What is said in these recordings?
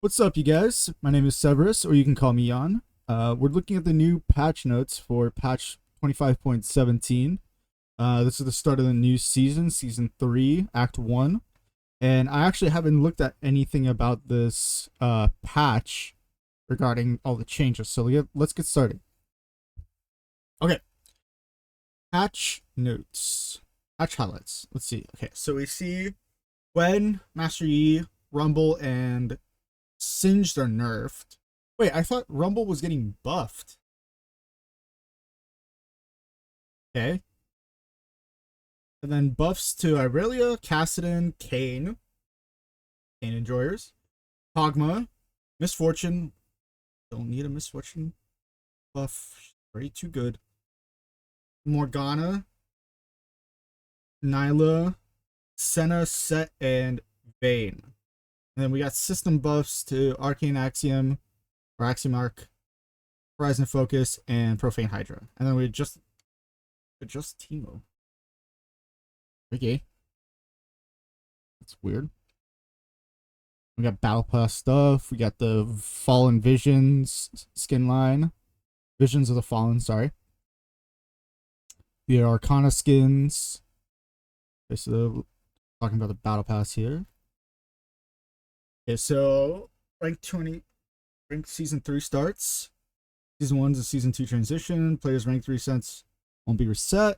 What's up, you guys? My name is Severus, or you can call me Jan. We're looking at the new patch notes for patch 25.17. This is the start of the new season, season 3, act 1. And I actually haven't looked at anything about this patch regarding all the changes. So let's get started. Okay. Patch notes. Patch highlights. Let's see. Okay, so we see when Master Yi, Rumble, and Singed are nerfed. Wait, I thought Rumble was getting buffed. Okay. And then buffs to Irelia, Cassidon, Kane Enjoyers, Kog'Maw, Misfortune. Don't need a Misfortune buff. Way too good. Morgana, Nyla, Senna, Set, and Vayne. And then we got system buffs to Arcane Axiom, or Axiom Arc, Horizon Focus, and Profane Hydra. And then we just Teemo. Okay. That's weird. We got Battle Pass stuff. We got the Fallen Visions skin line. Visions of the Fallen, sorry. The Arcana skins. Okay, so talking about the Battle Pass here. Okay, so rank season 3 starts. Season 1 is a season 2 transition. Players rank 3 cents won't be reset,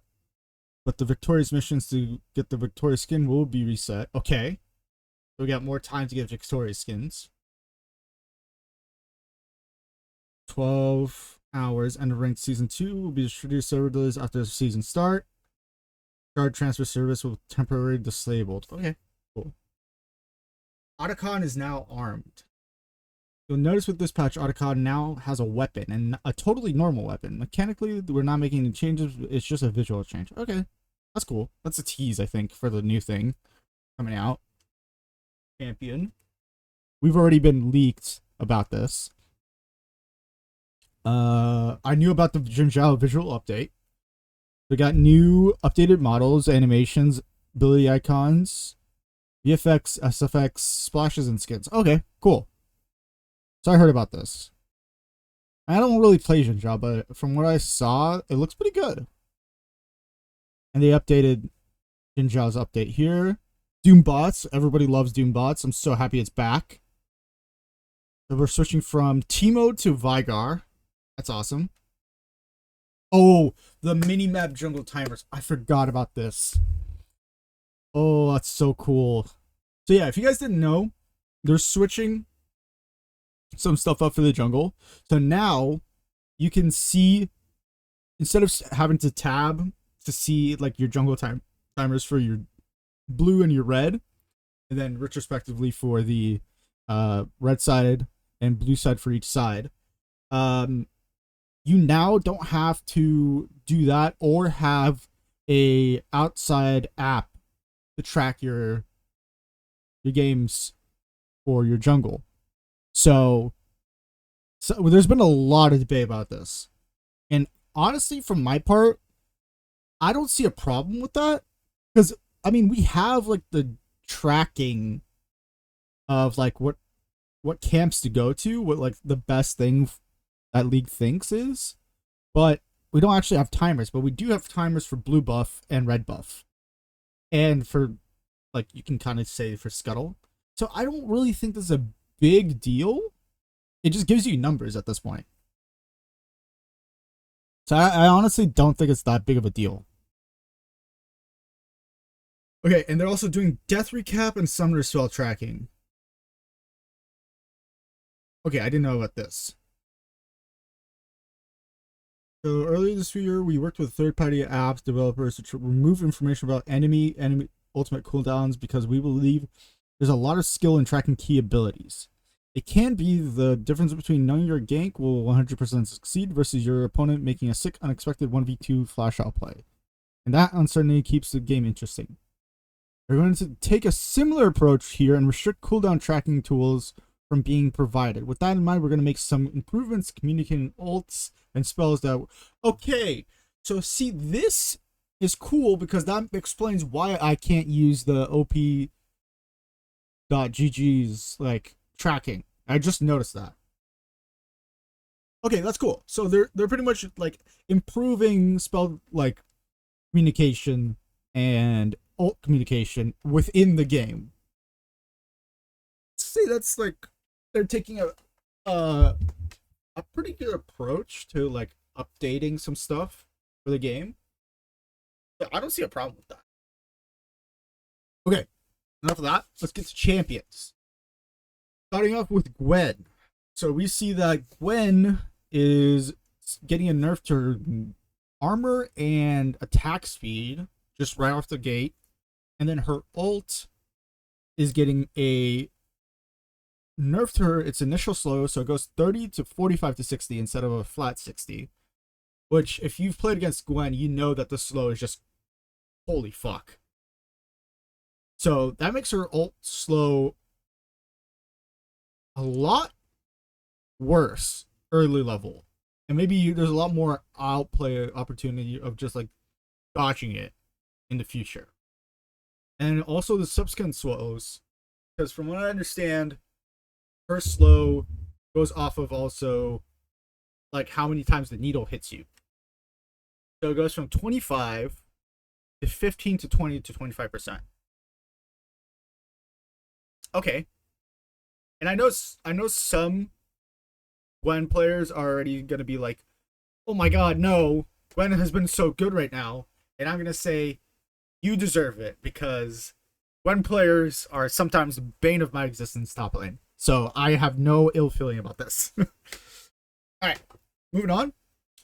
but the victorious missions to get the victorious skin will be reset. Okay, so we got more time to get victorious skins. 12 hours and ranked season 2 will be distributed several days after the season start. Guard transfer service will temporarily disabled. Okay, cool. Otacon is now armed. You'll notice with this patch, Otacon now has a weapon, and a totally normal weapon. Mechanically, we're not making any changes. It's just a visual change. Okay, that's cool. That's a tease, I think, for the new thing coming out. Champion. We've already been leaked about this. I knew about the Jin Zhao visual update. We got new updated models, animations, ability icons, VFX, SFX, splashes, and skins. Okay, cool. So I heard about this. I don't really play Jin Zhao, but from what I saw, it looks pretty good. And they updated Jin Zhao's update here. Doom bots. Everybody loves Doom bots. I'm so happy it's back. So we're switching from Teemo to Vigar. That's awesome. Oh, the mini-map jungle timers. I forgot about this. Oh, that's so cool. So yeah, if you guys didn't know, they're switching some stuff up for the jungle. So now you can see, instead of having to tab to see like your jungle timers for your blue and your red, and then retrospectively for the red side and blue side for each side, you now don't have to do that or have a outside app to track your games for your jungle. So there's been a lot of debate about this. And honestly, from my part, I don't see a problem with that. Because, I mean, we have like the tracking of like what camps to go to, what like the best thing that League thinks is. But we don't actually have timers, but we do have timers for blue buff and red buff. And for, like, you can kind of say for Scuttle. So I don't really think this is a big deal. It just gives you numbers at this point. So I honestly don't think it's that big of a deal. Okay, and they're also doing death recap and summoner spell tracking. Okay, I didn't know about this. So earlier this year, we worked with third-party apps developers to remove information about enemy ultimate cooldowns because we believe there's a lot of skill in tracking key abilities. It can be the difference between knowing your gank will 100% succeed versus your opponent making a sick, unexpected 1v2 flash out play. And that uncertainty keeps the game interesting. We're going to take a similar approach here and restrict cooldown tracking tools from being provided. With that in mind, we're going to make some improvements communicating ults and spells that... Okay, so see, this is cool because that explains why I can't use the OP.gg's like tracking, I just noticed that. Okay, that's cool. So they're pretty much like improving spell like communication and alt communication within the game. See, that's like they're taking uh, a pretty good approach to like updating some stuff for the game. Yeah, I don't see a problem with that. Okay, enough of that. Let's get to champions. Starting off with Gwen. So we see that Gwen is getting a nerf to her armor and attack speed just right off the gate. And then her ult is getting a nerf to her its initial slow, so it goes 30 to 45 to 60 instead of a flat 60. Which, if you've played against Gwen, you know that the slow is just holy fuck. So that makes her ult slow a lot worse early level. And maybe there's a lot more outplay opportunity of just like dodging it in the future. And also the subsequent slows, because from what I understand, her slow goes off of also like how many times the needle hits you. So it goes from 25 to 15 to 20 to 25%. Okay. And I know some Gwen players are already going to be like, "Oh my god, no. Gwen has been so good right now." And I'm going to say you deserve it because Gwen players are sometimes the bane of my existence top lane. So I have no ill feeling about this. All right. Moving on.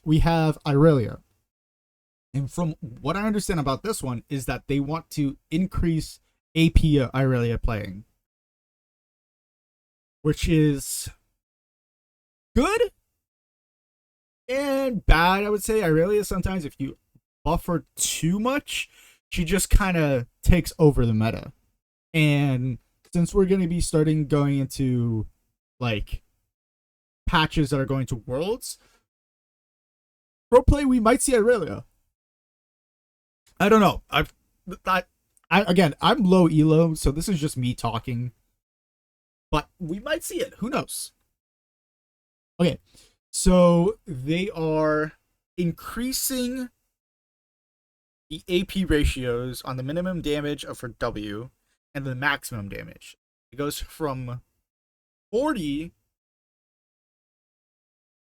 We have Irelia. And from what I understand about this one is that they want to increase AP Irelia playing, which is good and bad, I would say. Irelia, sometimes if you buff her too much, she just kind of takes over the meta. And since we're going to be starting going into like patches that are going to worlds, pro play, we might see Irelia. I don't know. Again, I'm low elo, so this is just me talking. But we might see it. Who knows? Okay, so they are increasing the AP ratios on the minimum damage of her W and the maximum damage. It goes from 40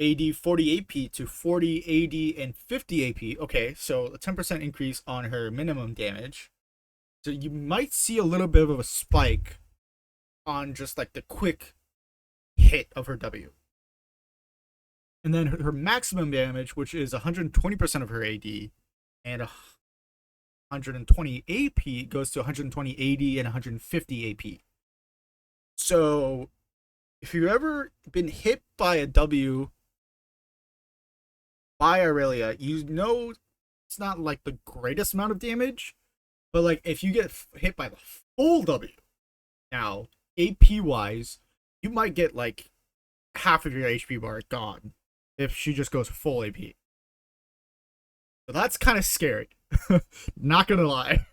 AD, 40 AP to 40 AD and 50 AP. Okay, so a 10% increase on her minimum damage. So you might see a little bit of a spike on just like the quick hit of her W. And then her maximum damage, which is 120% of her AD, and 120 AP goes to 120 AD and 150 AP. So if you've ever been hit by a W by Irelia, you know it's not like the greatest amount of damage, but like if you get hit by the full W, now AP wise, you might get like half of your HP bar gone if she just goes full AP. So that's kind of scary. Not gonna lie.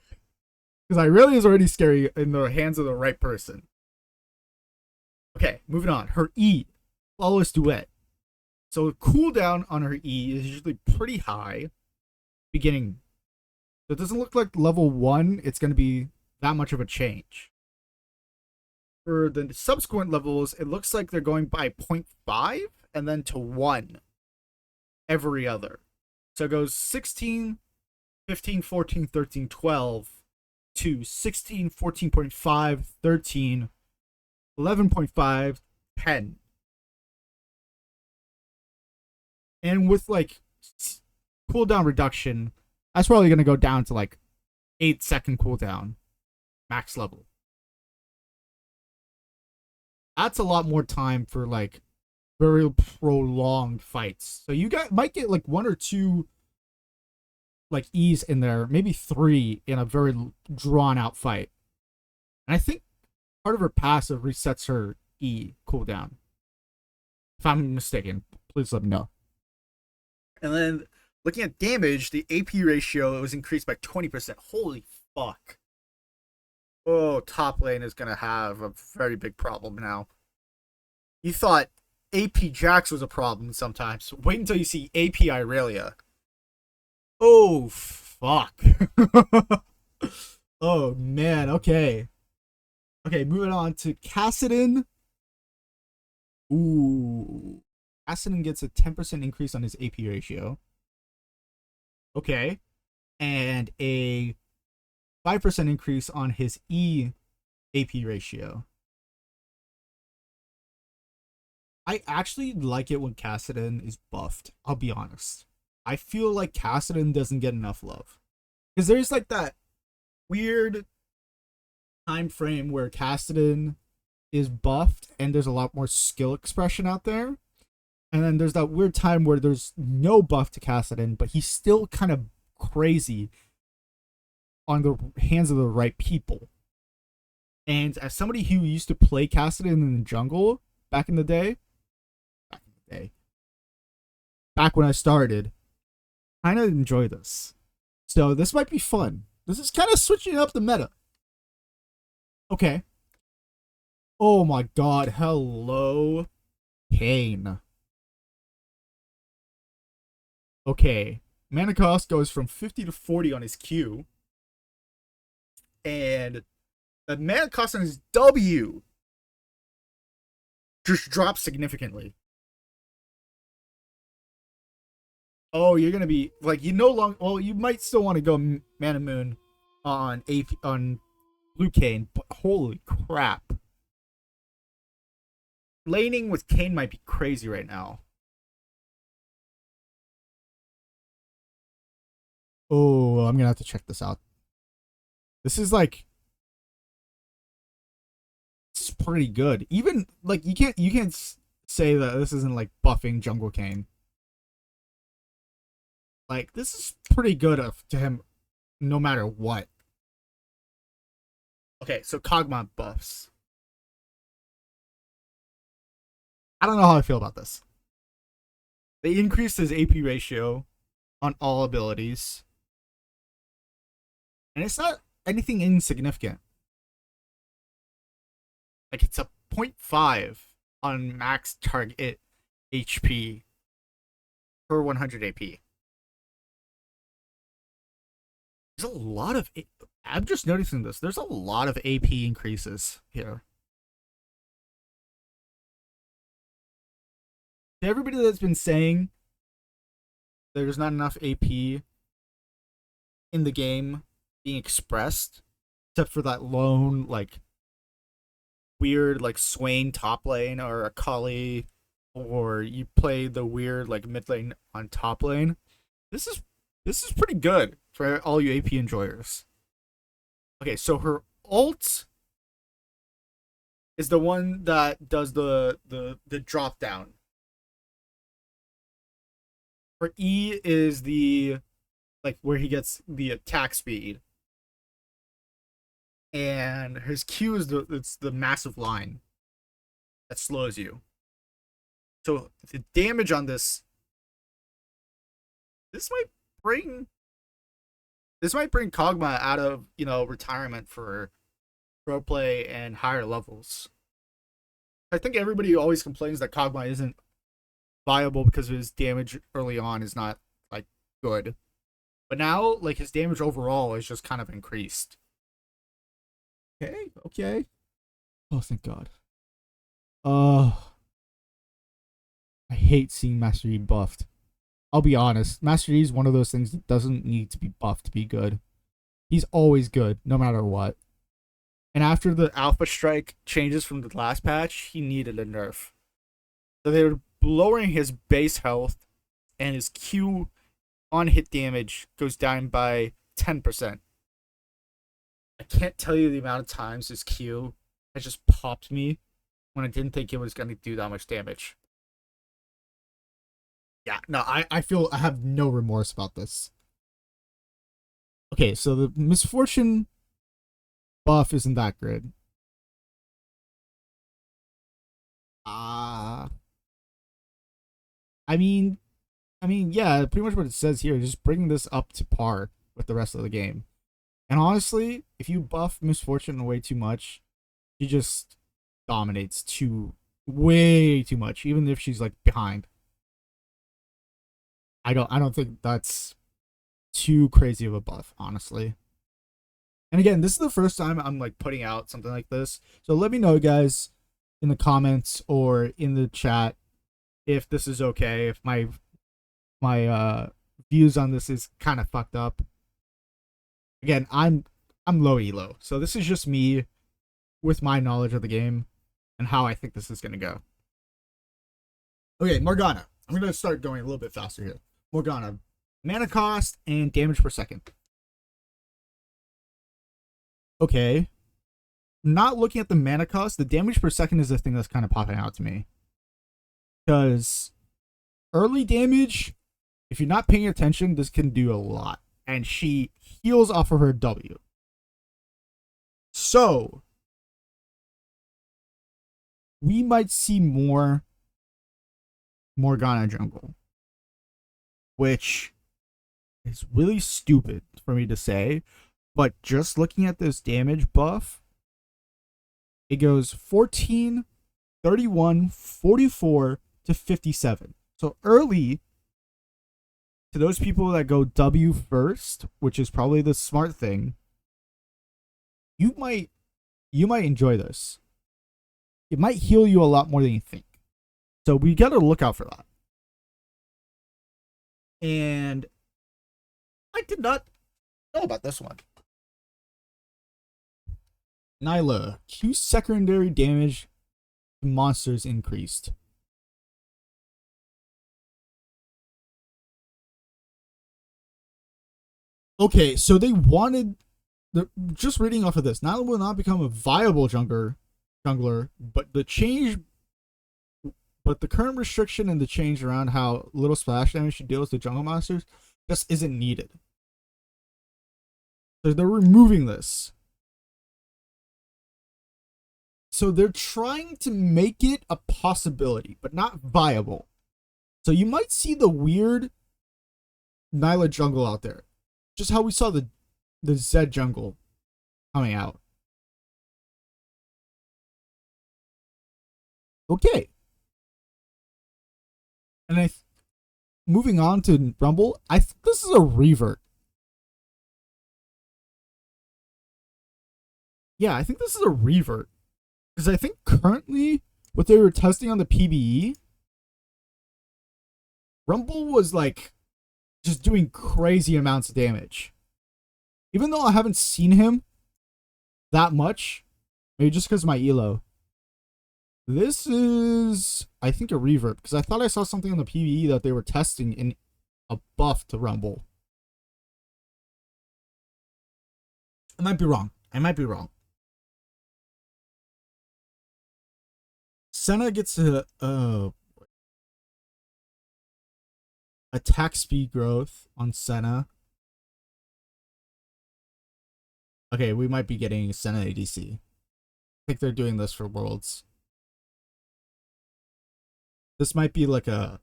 Because Irelia is already scary in the hands of the right person. Okay, moving on. Her E, Flawless Duet. So the cooldown on her E is usually pretty high. Beginning. So it doesn't look like level 1, it's going to be that much of a change. For the subsequent levels, it looks like they're going by 0.5 and then to 1 every other. So it goes 16, 15, 14, 13, 12 to 16, 14.5, 13, 11.5, 10. And with like cooldown reduction, that's probably going to go down to like 8-second cooldown max level. That's a lot more time for like very prolonged fights. So you might get like 1 or 2 like E's in there, maybe 3 in a very drawn out fight. And I think part of her passive resets her E cooldown. If I'm mistaken, please let me know. And then looking at damage, the AP ratio was increased by 20%. Holy fuck. Oh, top lane is going to have a very big problem now. You thought AP Jax was a problem sometimes. Wait until you see AP Irelia. Oh, fuck. Oh, man. Okay. Okay, moving on to Cassidon. Ooh. Cassidon gets a 10% increase on his AP ratio. Okay. And a 5% increase on his E AP ratio. I actually like it when Cassidon is buffed. I'll be honest. I feel like Cassidon doesn't get enough love. Because there's like that weird time frame where Cassidon is buffed and there's a lot more skill expression out there. And then there's that weird time where there's no buff to Cassidon, but he's still kind of crazy on the hands of the right people. And as somebody who used to play Cassidon in the jungle back in the day, back when I started, I kind of enjoy this. So this might be fun. This is kind of switching up the meta. Okay. Oh my god, hello, Kane. Okay, mana cost goes from 50 to 40 on his Q. And the mana cost on his W just drops significantly. Oh, you're gonna be like, you no longer. Well, you might still want to go Mana Moon on AP on Blue Kane, but holy crap, laning with Kane might be crazy right now. Oh, I'm gonna have to check this out. This is like, this is pretty good. Even like you can't say that this isn't like buffing Jungle Kane. Like, this is pretty good to him no matter what. Okay, so Kog'Maw buffs. I don't know how I feel about this. They increased his AP ratio on all abilities. And it's not anything insignificant. Like, it's a 0.5 on max target HP per 100 AP. There's a lot of. I'm just noticing this. There's a lot of AP increases here. To everybody that's been saying there's not enough AP in the game being expressed, except for that lone, like, weird, like, Swain top lane or a Kali, or you play the weird, like, mid lane on top lane. This is pretty good for all you AP enjoyers. Okay, so her ult is the one that does the drop down. Her E is the, like, where he gets the attack speed. And his Q is it's the massive line that slows you. So the damage on this might bring Kog'Maw out of, retirement for pro play and higher levels. I think everybody always complains that Kog'Maw isn't viable because his damage early on is not, like, good. But now, like, his damage overall is just kind of increased. Okay. Oh, thank God. I hate seeing Master Yi buffed. I'll be honest. Master Yi is one of those things that doesn't need to be buffed to be good. He's always good, no matter what. And after the Alpha Strike changes from the last patch, he needed a nerf. So they were lowering his base health, and his Q on hit damage goes down by 10%. I can't tell you the amount of times his Q has just popped me when I didn't think it was going to do that much damage. Yeah, no, I feel I have no remorse about this. Okay, so the Misfortune buff isn't that good. I mean, yeah, pretty much what it says here is just bringing this up to par with the rest of the game. And honestly, if you buff Misfortune way too much, he just dominates too way too much, even if she's like behind. I don't think that's too crazy of a buff, honestly. And again, this is the first time I'm like putting out something like this. So let me know, guys, in the comments or in the chat if this is okay, if my views on this is kind of fucked up. Again, I'm low elo. So this is just me with my knowledge of the game and how I think this is going to go. Okay, Morgana. I'm going to start going a little bit faster here. Morgana, mana cost and damage per second. Okay. Not looking at the mana cost, the damage per second is the thing that's kind of popping out to me. Because early damage, if you're not paying attention, this can do a lot. And she heals off of her W. So, we might see more Morgana jungle. Which is really stupid for me to say. But just looking at this damage buff, it goes 14, 31, 44 to 57. So early, to those people that go W first, which is probably the smart thing, you might enjoy this. It might heal you a lot more than you think. So we got to look out for that. And I did not know about this one. Nyla, Q secondary damage to monsters increased. Okay, so they wanted, just reading off of this, Nyla will not become a viable jungler, but the current restriction and the change around how little splash damage she deals to jungle monsters just isn't needed. So they're removing this. So they're trying to make it a possibility, but not viable. So you might see the weird Nyla jungle out there. Just how we saw the Zed jungle coming out. Okay. And moving on to Rumble, I think this is a revert. Yeah, I think this is a revert. Because I think currently what they were testing on the PBE, Rumble was like just doing crazy amounts of damage. Even though I haven't seen him that much, maybe just because of my elo. This is, I think, a revert, because I thought I saw something on the PBE that they were testing in a buff to Rumble. I might be wrong. Senna gets a attack speed growth on Senna. Okay, we might be getting Senna ADC. I think they're doing this for Worlds. This might be like a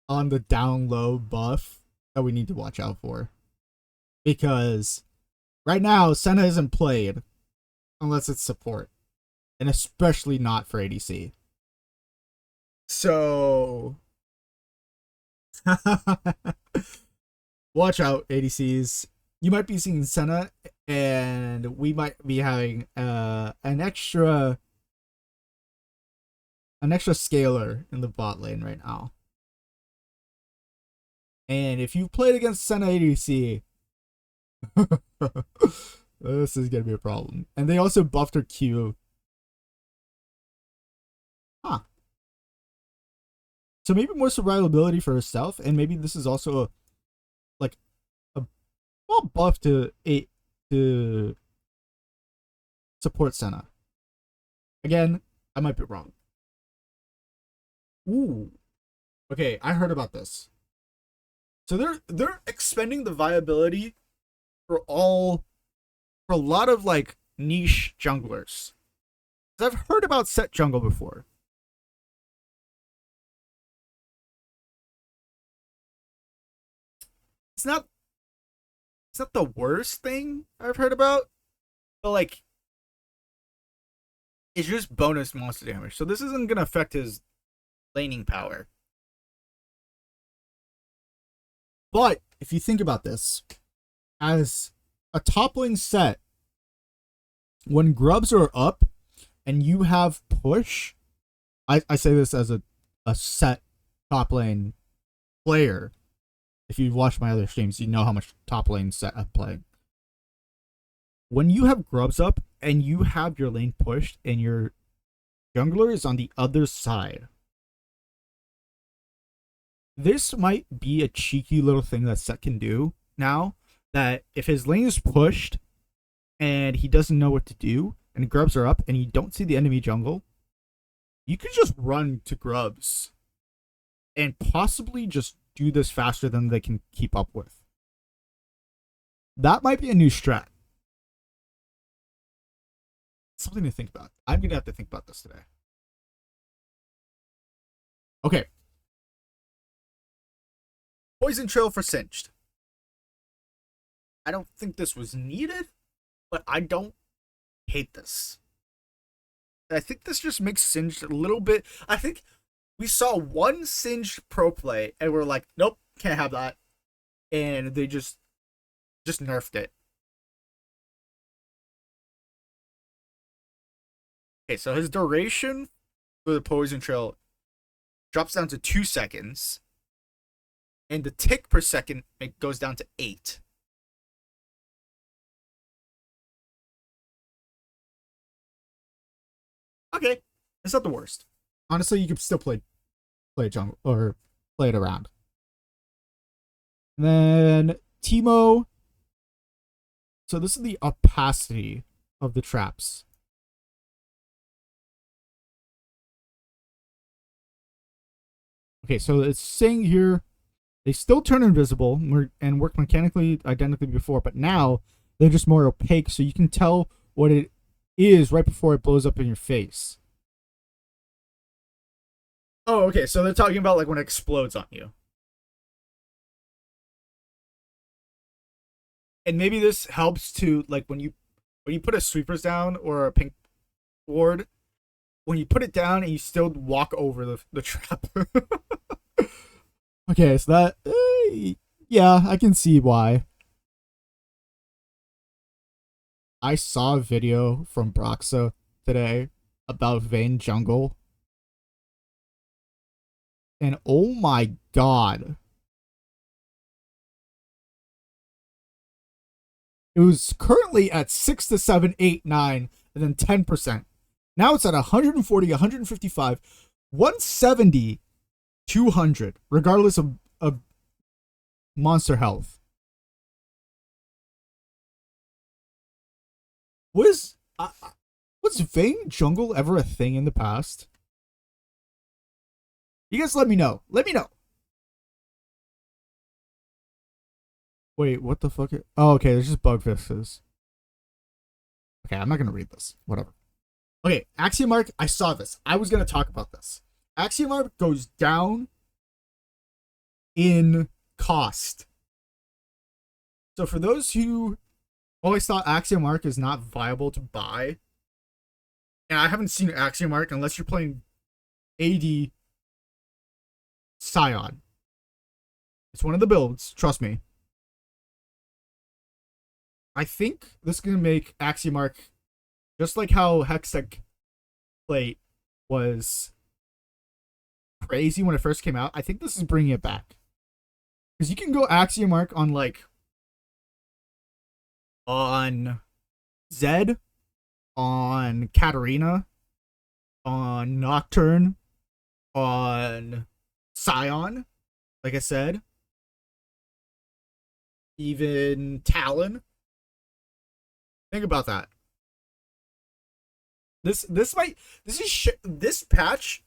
on the down low buff that we need to watch out for. Because right now, Senna isn't played unless it's support. And especially not for ADC. So watch out, ADCs. You might be seeing Senna, and we might be having an extra scaler in the bot lane right now. And if you've played against Senna ADC, this is gonna be a problem. And they also buffed her Q. Huh. So maybe more survivability for herself, and maybe this is also a well buff to support Senna. Again, I might be wrong. Ooh. Okay, I heard about this. So they're expanding the viability for a lot of like niche junglers. I've heard about set jungle before. It's not the worst thing I've heard about, but like It's just bonus monster damage. So this isn't gonna affect his laning power. But if you think about this, as a top lane set, when grubs are up and you have push, I say this as a set top lane player. If you've watched my other streams, you know how much top lane set I'm playing. When you have grubs up and you have your lane pushed and your jungler is on the other side, this might be a cheeky little thing that Set can do now, that if his lane is pushed and he doesn't know what to do and grubs are up and you don't see the enemy jungle, you could just run to grubs and possibly just do this faster than they can keep up with. That might be a new strat. Something to think about. I'm going to have to think about this today. Okay. Poison Trail for Singed. I don't think this was needed, but I don't hate this. I think this just makes Singed a little bit... I think we saw one Singed pro play, and we're like, nope, can't have that. And they just nerfed it. Okay, so his duration for the Poison Trail drops down to 2 seconds. And the tick per second goes down to 8. Okay, it's not the worst. Honestly, you could still play jungle or play it around. And then Teemo. So this is the opacity of the traps. Okay, so it's saying here they still turn invisible and work mechanically identically before, but now they're just more opaque, so you can tell what it is right before it blows up in your face. Oh, okay, so they're talking about like when it explodes on you. And maybe this helps to like when you put a sweepers down or a pink ward, when you put it down and you still walk over the trap. Okay, so that yeah, I can see why. I saw a video from Broxa today about Vayne Jungle. And oh my god. It was currently at 6 to 7, 8, 9, and then 10%. Now it's at 140, 155, 170, 200, regardless of monster health. Was Vayne Jungle ever a thing in the past? You guys let me know. Let me know. Wait, what the fuck? Oh, okay, there's just bug fixes. Okay, I'm not going to read this. Whatever. Okay, Axiomark, I saw this. I was going to talk about this. Axiomark goes down in cost. So for those who always thought Axiomark is not viable to buy, and I haven't seen Axiomark unless you're playing AD Scion. It's one of the builds, trust me. I think this is going to make Axiomark, just like how Hextech Plate was crazy when it first came out, I think this is bringing it back. Because you can go Axiomark on, like, on Zed, on Katarina, on Nocturne, on Scion, like I said, even Talon. Think about that. This patch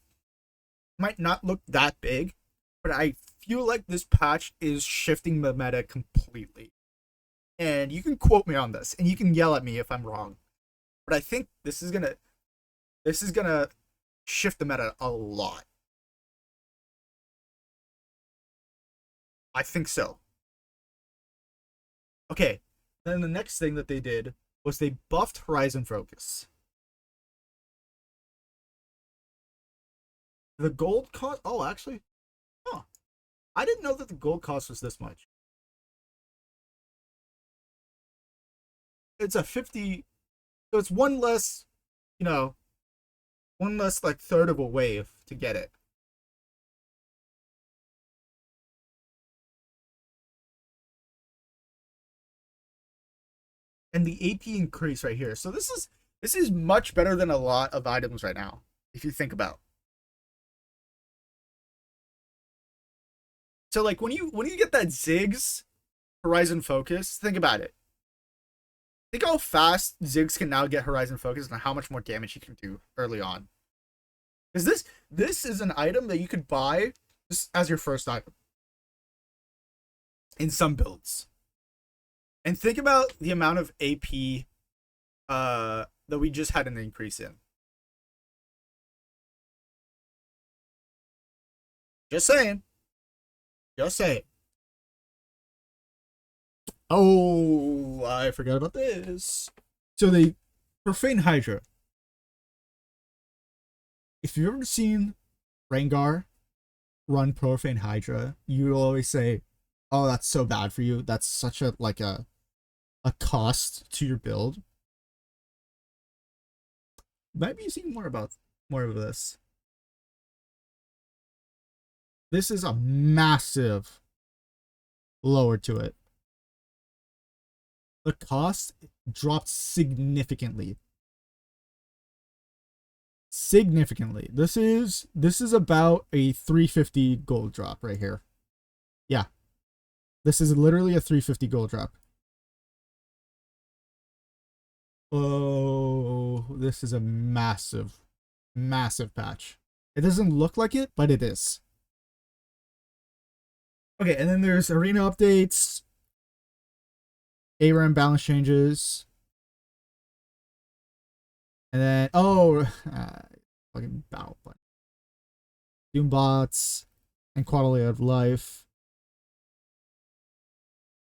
might not look that big, but I feel like this patch is shifting the meta completely. And you can quote me on this, and you can yell at me if I'm wrong, but I think this is gonna shift the meta a lot. I think so. Okay, then the next thing that they did was they buffed Horizon Focus. The gold cost. Oh, actually, huh. I didn't know that the gold cost was this much. It's a 50. So it's one less. You know, one less like third of a wave to get it. And the AP increase right here. So this is much better than a lot of items right now, if you think about. So like when you get that Ziggs Horizon Focus, think about it. Think how fast Ziggs can now get Horizon Focus and how much more damage he can do early on. Because this is an item that you could buy just as your first item in some builds. And think about the amount of AP that we just had an increase in. Just saying. Just saying. Oh, I forgot about this. So the Profane Hydra. If you've ever seen Rengar run Profane Hydra, you always say, "Oh, that's so bad for you. That's such a like a cost to your build." Might be seeing more of this. This is a massive lower to it. The cost dropped significantly. Significantly. This is about a 350 gold drop right here. Yeah. This is literally a 350 gold drop. Oh, this is a massive, massive patch. It doesn't look like it, but it is. Okay, and then there's arena updates, ARAM balance changes, and then fucking battle plan, Doom bots, and quality of life.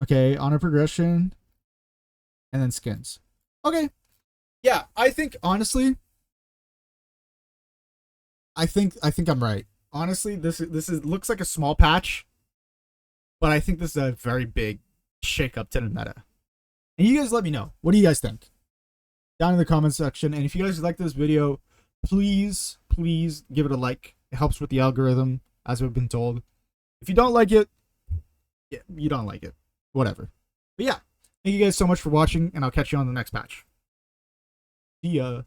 Okay, honor progression, and then skins. Okay, yeah, I think honestly, I think I'm right. Honestly, this is looks like a small patch, but I think this is a very big shake up to the meta. And you guys let me know. What do you guys think? Down in the comments section. And if you guys like this video, please give it a like. It helps with the algorithm, as we've been told. If you don't like it, yeah, you don't like it. Whatever. But yeah, thank you guys so much for watching, and I'll catch you on the next patch. See ya.